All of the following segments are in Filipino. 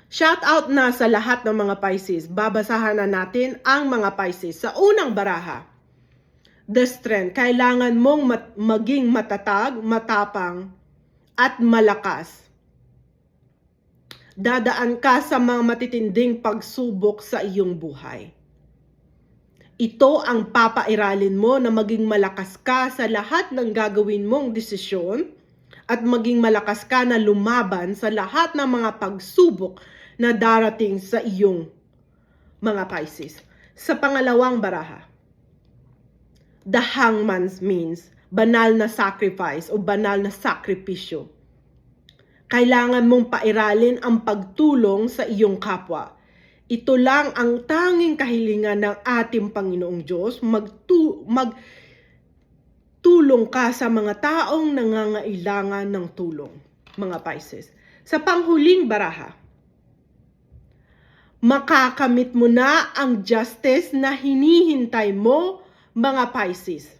Shout out na sa lahat ng mga Pisces. Babasahan na natin ang mga Pisces. Sa unang baraha, the strength. Kailangan mong maging matatag, matapang, at malakas. Dadaan ka sa mga matitinding pagsubok sa iyong buhay. Ito ang papairalin mo na maging malakas ka sa lahat ng gagawin mong desisyon at maging malakas ka na lumaban sa lahat ng mga pagsubok na darating sa iyong mga Pisces. Sa pangalawang baraha, the hangman means banal na sacrifice o banal na sakripisyo. Kailangan mong pairalin ang pagtulong sa iyong kapwa. Ito lang ang tanging kahilingan ng ating Panginoong Diyos, magtulong ka sa mga taong nangangailangan ng tulong, mga Pisces. Sa panghuling baraha, makakamit mo na ang justice na hinihintay mo, mga Pisces.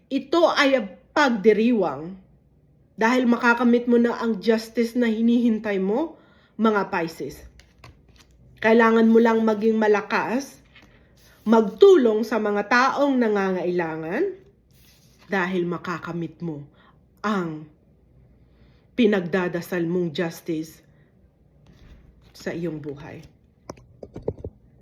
Ito ay pagdiriwang dahil makakamit mo na ang justice na hinihintay mo, mga Pisces. Kailangan mo lang maging malakas, magtulong sa mga taong nangangailangan dahil makakamit mo ang pinagdadasal mong justice sa iyong buhay.